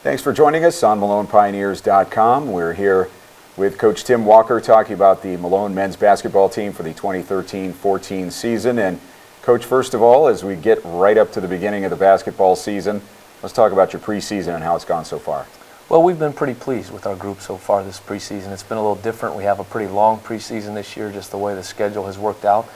Thanks for joining us on MalonePioneers.com. We're here with Coach Tim Walker talking about the Malone men's basketball team for the 2013-14 season. And Coach, first of all, as we get right up to the beginning of the basketball season, let's talk about your preseason and how it's gone so far. Well, we've been pretty pleased with our group so far this preseason. It's been a little different. We have a pretty long preseason this year, just the way the schedule has worked out.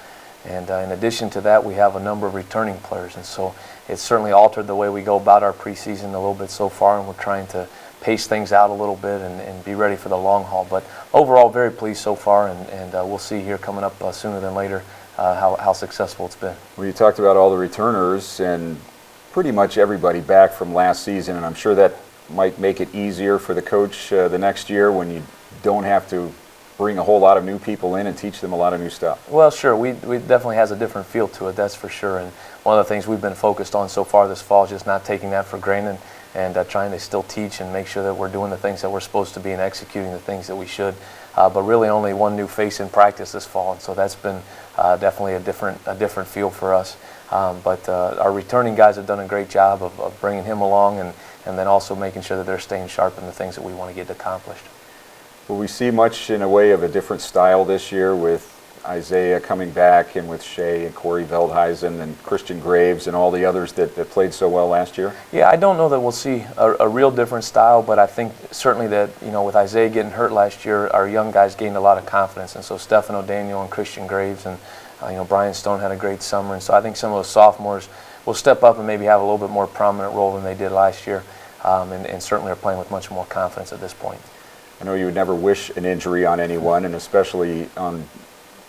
And in addition to that, we have a number of returning players. And so it's certainly altered the way we go about our preseason a little bit so far, and we're trying to pace things out a little bit and be ready for the long haul. But overall, very pleased so far, and we'll see here coming up sooner than later how successful it's been. Well, you talked about all the returners and pretty much everybody back from last season, and I'm sure that might make it easier for the coach the next year when you don't have to bring a whole lot of new people in and teach them a lot of new stuff. Well, sure. We definitely has a different feel to it, that's for sure. And one of the things we've been focused on so far this fall is just not taking that for granted and trying to still teach and make sure that we're doing the things that we're supposed to be and executing the things that we should. But really only one new face in practice this fall, and so that's been definitely a different feel for us. But our returning guys have done a great job of bringing him along and then also making sure that they're staying sharp in the things that we want to get accomplished. Will we see much in a way of a different style this year with Isaiah coming back and with Shea and Corey Veldhuizen and Christian Graves and all the others that played so well last year? Yeah, I don't know that we'll see a real different style, but I think certainly that, with Isaiah getting hurt last year, our young guys gained a lot of confidence. And so Stefano Daniel and Christian Graves and Brian Stone had a great summer. And so I think some of those sophomores will step up and maybe have a little bit more prominent role than they did last year, and certainly are playing with much more confidence at this point. I know you would never wish an injury on anyone, and especially on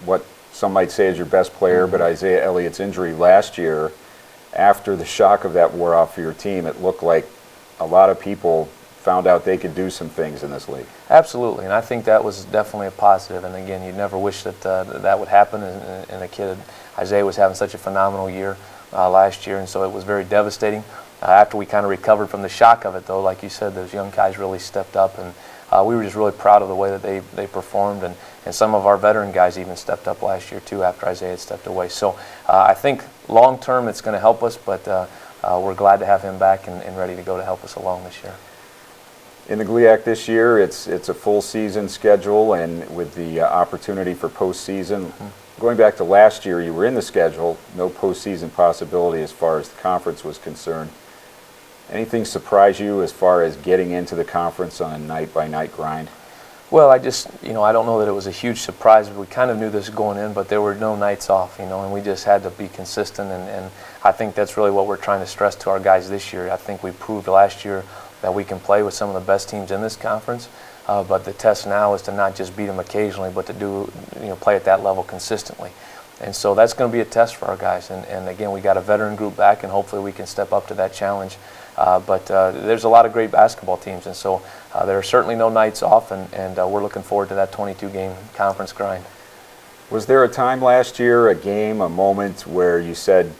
what some might say is your best player, but Isaiah Elliott's injury last year, after the shock of that wore off for your team, it looked like a lot of people found out they could do some things in this league. Absolutely, and I think that was definitely a positive. And again, you'd never wish that that would happen, and a kid, Isaiah was having such a phenomenal year last year, and so it was very devastating. After we kind of recovered from the shock of it, though, like you said, those young guys really stepped up, and we were just really proud of the way that they performed, and some of our veteran guys even stepped up last year too after Isaiah had stepped away. So I think long term it's going to help us, but we're glad to have him back and ready to go to help us along this year. In the GLIAC this year, it's a full season schedule, and with the opportunity for postseason. Going back to last year, you were in the schedule, no postseason possibility as far as the conference was concerned. Anything surprise you as far as getting into the conference on a night-by-night grind? Well, I don't know that it was a huge surprise. We kind of knew this going in, but there were no nights off, and we just had to be consistent, and I think that's really what we're trying to stress to our guys this year. I think we proved last year that we can play with some of the best teams in this conference, but the test now is to not just beat them occasionally, but to play at that level consistently. And so that's going to be a test for our guys, and again, we got a veteran group back, and hopefully we can step up to that challenge. But there's a lot of great basketball teams, and so there are certainly no nights off, and we're looking forward to that 22-game conference grind. Was there a time last year, a game, a moment where you said,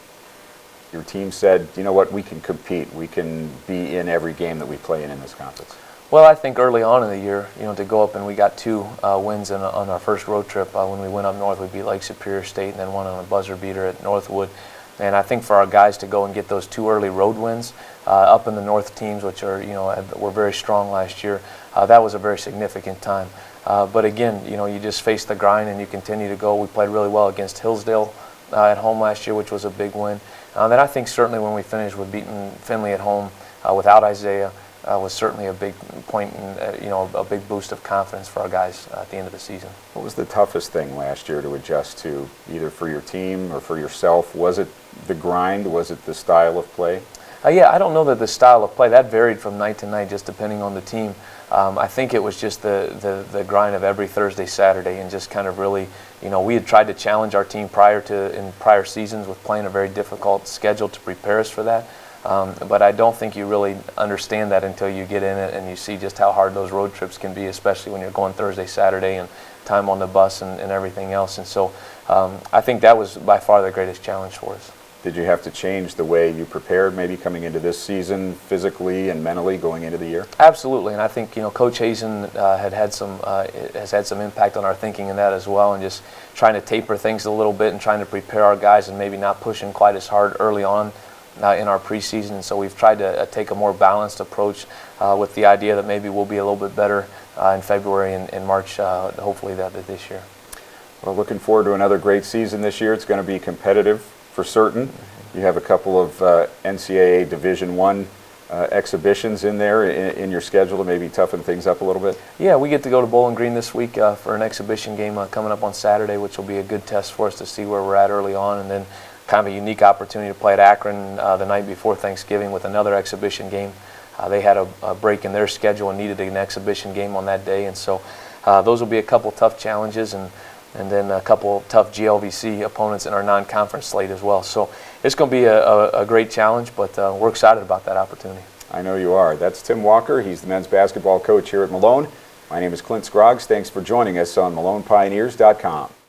your team said, you know what, we can compete, we can be in every game that we play in this conference? Well, I think early on in the year, to go up, and we got 2 wins on our first road trip. When we went up north, we beat Lake Superior State and then one on a buzzer beater at Northwood. And I think for our guys to go and get those 2 early road wins up in the north teams, which are were very strong last year, that was a very significant time. But again, you just face the grind and you continue to go. We played really well against Hillsdale at home last year, which was a big win. Then I think certainly when we finished with beating Findlay at home without Isaiah was certainly a big point and a big boost of confidence for our guys at the end of the season. What was the toughest thing last year to adjust to, either for your team or for yourself? Was it the grind? Was it the style of play? Yeah, I don't know that the style of play, that varied from night to night just depending on the team. I think it was just the grind of every Thursday, Saturday, and just kind of really, we had tried to challenge our team in prior seasons with playing a very difficult schedule to prepare us for that. But I don't think you really understand that until you get in it and you see just how hard those road trips can be, especially when you're going Thursday, Saturday, and time on the bus and everything else. And so I think that was by far the greatest challenge for us. Did you have to change the way you prepared, maybe coming into this season, physically and mentally going into the year? Absolutely, and I think Coach Hazen has had some impact on our thinking in that as well, and just trying to taper things a little bit and trying to prepare our guys and maybe not pushing quite as hard early on in our preseason, and so we've tried to take a more balanced approach with the idea that maybe we'll be a little bit better in February and March, hopefully this year. Well, looking forward to another great season this year. It's going to be competitive for certain. You have a couple of NCAA Division I exhibitions in there in your schedule to maybe toughen things up a little bit? Yeah, we get to go to Bowling Green this week for an exhibition game coming up on Saturday, which will be a good test for us to see where we're at early on, and then kind of a unique opportunity to play at Akron the night before Thanksgiving with another exhibition game. They had a break in their schedule and needed an exhibition game on that day, and so those will be a couple tough challenges, and then a couple tough GLVC opponents in our non-conference slate as well. So it's going to be a great challenge, but we're excited about that opportunity. I know you are. That's Tim Walker. He's the men's basketball coach here at Malone. My name is Clint Scroggs. Thanks for joining us on MalonePioneers.com.